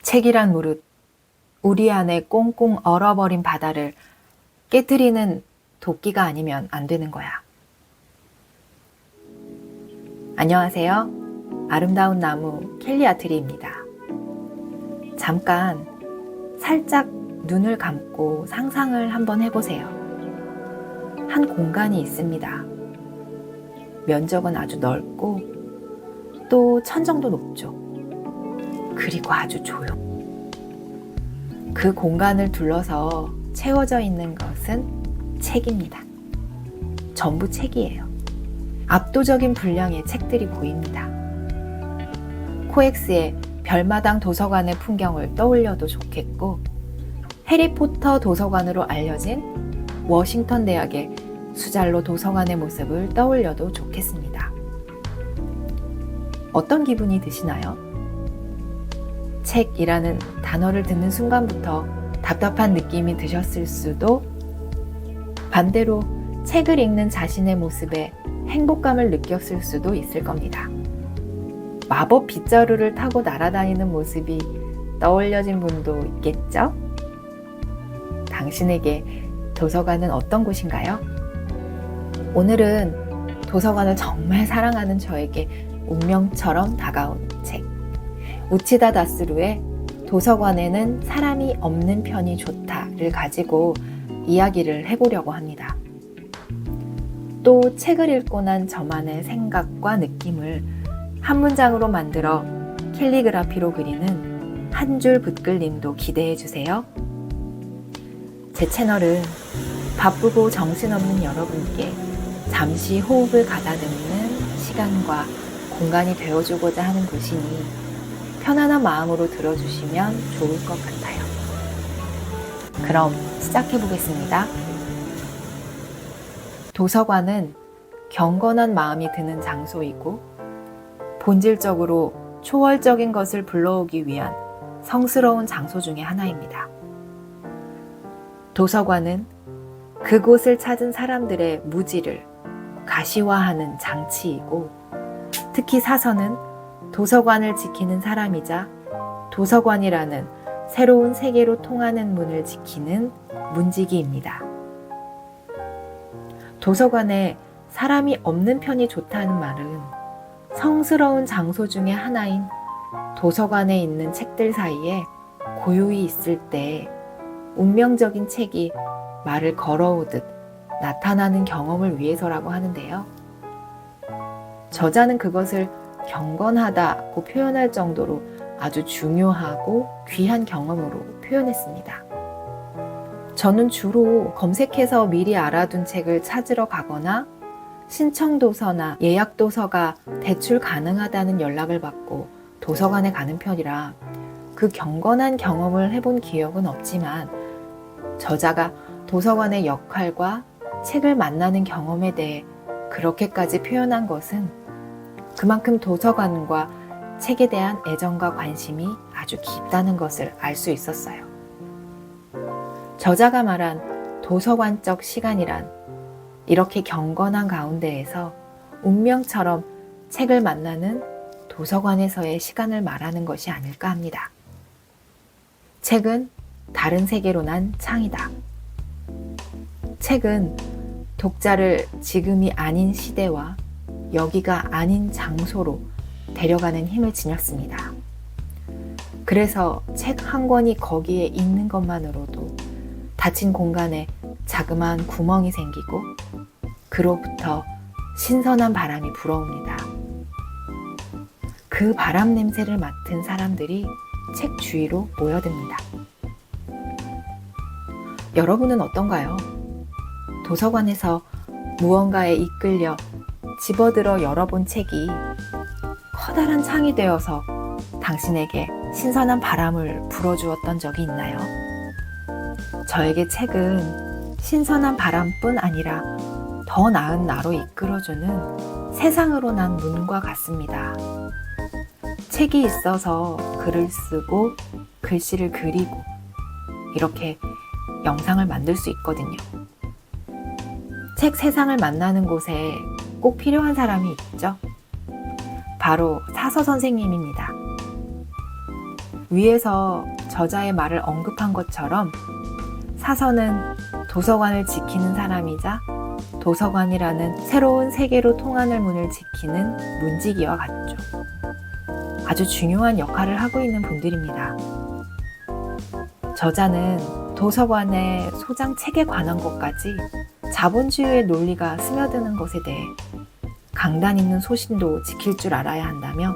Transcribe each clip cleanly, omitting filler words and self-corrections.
책이란 무릇 우리 안에 꽁꽁 얼어버린 바다를 깨트리는 도끼가 아니면 안 되는 거야. 안녕하세요. 아름다운 나무 켈리 아트리입니다. 잠깐 살짝 눈을 감고 상상을 한번 해보세요. 한 공간이 있습니다. 면적은 아주 넓고 또 천정도 높죠. 그리고 아주 조용. 그 공간을 둘러서 채워져 있는 것은 책입니다. 전부 책이에요. 압도적인 분량의 책들이 보입니다. 코엑스의 별마당 도서관의 풍경을 떠올려도 좋겠고, 해리포터 도서관으로 알려진 워싱턴 대학의 수잘로 도서관의 모습을 떠올려도 좋겠습니다. 어떤 기분이 드시나요? 책이라는 단어를 듣는 순간부터 답답한 느낌이 드셨을 수도, 반대로 책을 읽는 자신의 모습에 행복감을 느꼈을 수도 있을 겁니다. 마법 빗자루를 타고 날아다니는 모습이 떠올려진 분도 있겠죠? 당신에게 도서관은 어떤 곳인가요? 오늘은 도서관을 정말 사랑하는 저에게 운명처럼 다가온 책, 우치다 다스루의 도서관에는 사람이 없는 편이 좋다를 가지고 이야기를 해보려고 합니다. 또 책을 읽고 난 저만의 생각과 느낌을 한 문장으로 만들어 캘리그라피로 그리는 한 줄 붓글림도 기대해 주세요. 제 채널은 바쁘고 정신없는 여러분께 잠시 호흡을 가다듬는 시간과 공간이 되어주고자 하는 곳이니 편안한 마음으로 들어주시면 좋을 것 같아요. 그럼 시작해 보겠습니다. 도서관은 경건한 마음이 드는 장소이고, 본질적으로 초월적인 것을 불러오기 위한 성스러운 장소 중에 하나입니다. 도서관은 그곳을 찾은 사람들의 무지를 가시화하는 장치이고, 특히 사서는 도서관을 지키는 사람이자 도서관이라는 새로운 세계로 통하는 문을 지키는 문지기입니다. 도서관에 사람이 없는 편이 좋다는 말은 성스러운 장소 중에 하나인 도서관에 있는 책들 사이에 고요히 있을 때 운명적인 책이 말을 걸어오듯 나타나는 경험을 위해서라고 하는데요. 저자는 그것을 경건하다고 표현할 정도로 아주 중요하고 귀한 경험으로 표현했습니다. 저는 주로 검색해서 미리 알아둔 책을 찾으러 가거나 신청도서나 예약도서가 대출 가능하다는 연락을 받고 도서관에 가는 편이라 그 경건한 경험을 해본 기억은 없지만, 저자가 도서관의 역할과 책을 만나는 경험에 대해 그렇게까지 표현한 것은 그만큼 도서관과 책에 대한 애정과 관심이 아주 깊다는 것을 알 수 있었어요. 저자가 말한 도서관적 시간이란 이렇게 경건한 가운데에서 운명처럼 책을 만나는 도서관에서의 시간을 말하는 것이 아닐까 합니다. 책은 다른 세계로 난 창이다. 책은 독자를 지금이 아닌 시대와 여기가 아닌 장소로 데려가는 힘을 지녔습니다. 그래서 책 한 권이 거기에 있는 것만으로도 닫힌 공간에 자그마한 구멍이 생기고 그로부터 신선한 바람이 불어옵니다. 그 바람 냄새를 맡은 사람들이 책 주위로 모여듭니다. 여러분은 어떤가요? 도서관에서 무언가에 이끌려 집어들어 열어본 책이 커다란 창이 되어서 당신에게 신선한 바람을 불어주었던 적이 있나요? 저에게 책은 신선한 바람뿐 아니라 더 나은 나로 이끌어주는 세상으로 난 문과 같습니다. 책이 있어서 글을 쓰고 글씨를 그리고 이렇게 영상을 만들 수 있거든요. 책 세상을 만나는 곳에 꼭 필요한 사람이 있죠. 바로 사서 선생님입니다. 위에서 저자의 말을 언급한 것처럼 사서는 도서관을 지키는 사람이자 도서관이라는 새로운 세계로 통하는 문을 지키는 문지기와 같죠. 아주 중요한 역할을 하고 있는 분들입니다. 저자는 도서관의 소장 책에 관한 것까지 자본주의의 논리가 스며드는 것에 대해 강단 있는 소신도 지킬 줄 알아야 한다며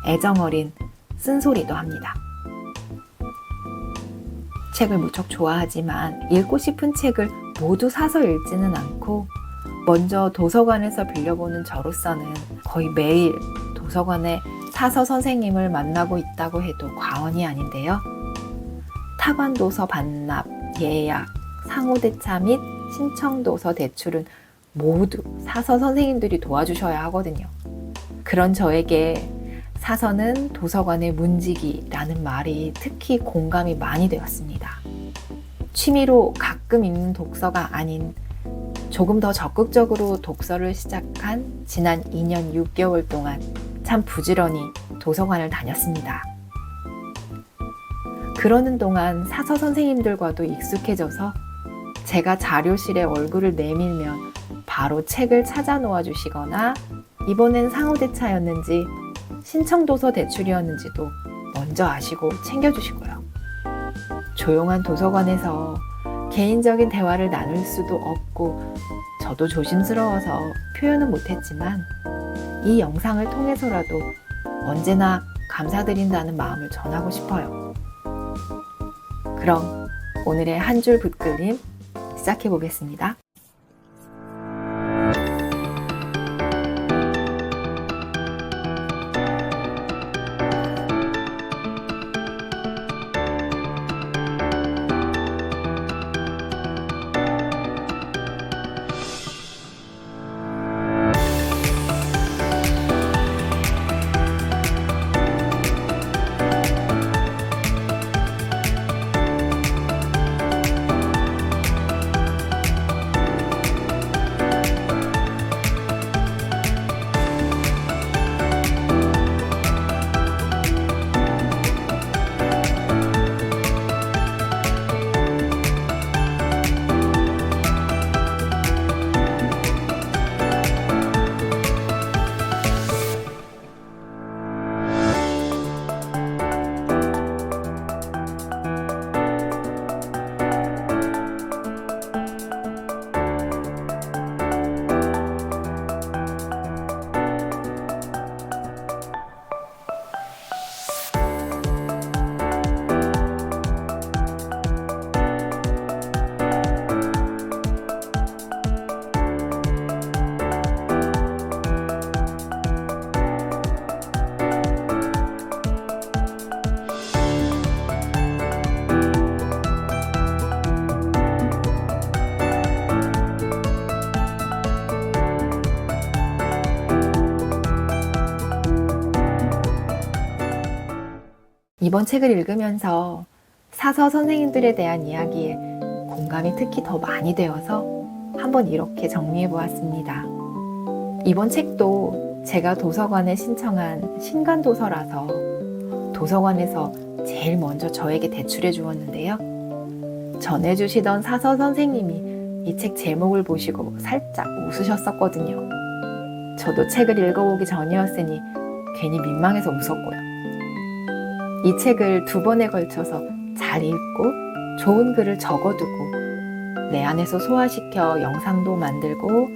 애정어린 쓴소리도 합니다. 책을 무척 좋아하지만 읽고 싶은 책을 모두 사서 읽지는 않고 먼저 도서관에서 빌려보는 저로서는 거의 매일 도서관에 사서 선생님을 만나고 있다고 해도 과언이 아닌데요. 타관도서 반납, 예약, 상호대차 및 신청도서 대출은 모두 사서 선생님들이 도와주셔야 하거든요. 그런 저에게 사서는 도서관의 문지기라는 말이 특히 공감이 많이 되었습니다. 취미로 가끔 읽는 독서가 아닌 조금 더 적극적으로 독서를 시작한 지난 2년 6개월 동안 참 부지런히 도서관을 다녔습니다. 그러는 동안 사서 선생님들과도 익숙해져서 제가 자료실에 얼굴을 내밀면 바로 책을 찾아 놓아 주시거나 이번엔 상호대차였는지 신청도서 대출이었는지도 먼저 아시고 챙겨주시고요. 조용한 도서관에서 개인적인 대화를 나눌 수도 없고 저도 조심스러워서 표현은 못했지만 이 영상을 통해서라도 언제나 감사드린다는 마음을 전하고 싶어요. 그럼 오늘의 한 줄 붓글림 시작해 보겠습니다. 이번 책을 읽으면서 사서 선생님들에 대한 이야기에 공감이 특히 더 많이 되어서 한번 이렇게 정리해 보았습니다. 이번 책도 제가 도서관에 신청한 신간도서라서 도서관에서 제일 먼저 저에게 대출해 주었는데요. 전해주시던 사서 선생님이 이 책 제목을 보시고 살짝 웃으셨었거든요. 저도 책을 읽어보기 전이었으니 괜히 민망해서 웃었고요. 이 책을 2번에 걸쳐서 잘 읽고 좋은 글을 적어두고 내 안에서 소화시켜 영상도 만들고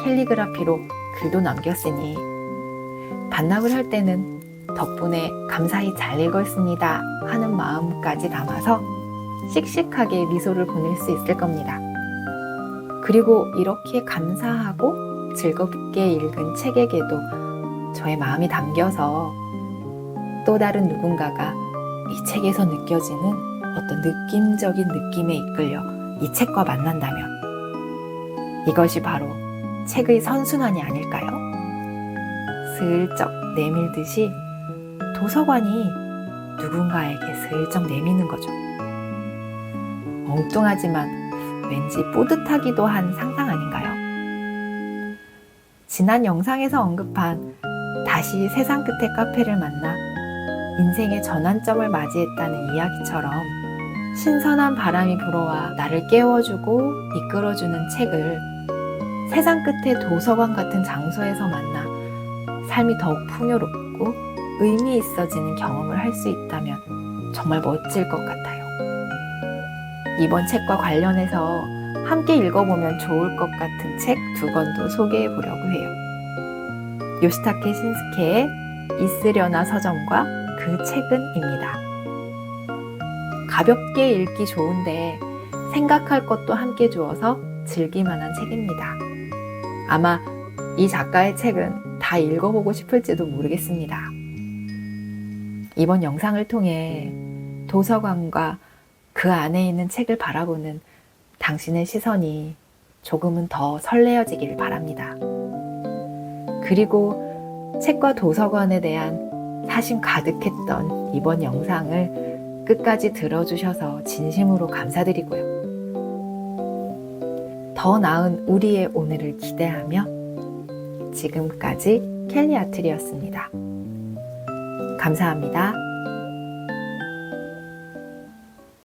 캘리그라피로 글도 남겼으니 반납을 할 때는 덕분에 감사히 잘 읽었습니다 하는 마음까지 담아서 씩씩하게 미소를 보낼 수 있을 겁니다. 그리고 이렇게 감사하고 즐겁게 읽은 책에게도 저의 마음이 담겨서 또 다른 누군가가 이 책에서 느껴지는 어떤 느낌적인 느낌에 이끌려 이 책과 만난다면 이것이 바로 책의 선순환이 아닐까요? 슬쩍 내밀듯이 도서관이 누군가에게 슬쩍 내미는 거죠. 엉뚱하지만 왠지 뿌듯하기도 한 상상 아닌가요? 지난 영상에서 언급한 다시 세상 끝의 카페를 만나 인생의 전환점을 맞이했다는 이야기처럼 신선한 바람이 불어와 나를 깨워주고 이끌어주는 책을 세상 끝의 도서관 같은 장소에서 만나 삶이 더욱 풍요롭고 의미 있어지는 경험을 할 수 있다면 정말 멋질 것 같아요. 이번 책과 관련해서 함께 읽어보면 좋을 것 같은 책 2권도 소개해 보려고 해요. 요시타케 신스케의 있으려나 서점과 그 책은입니다. 가볍게 읽기 좋은데 생각할 것도 함께 주어서 즐길만한 책입니다. 아마 이 작가의 책은 다 읽어보고 싶을지도 모르겠습니다. 이번 영상을 통해 도서관과 그 안에 있는 책을 바라보는 당신의 시선이 조금은 더 설레어지길 바랍니다. 그리고 책과 도서관에 대한 사심 가득했던 이번 영상을 끝까지 들어주셔서 진심으로 감사드리고요. 더 나은 우리의 오늘을 기대하며 지금까지 켈리 아트리였습니다. 감사합니다.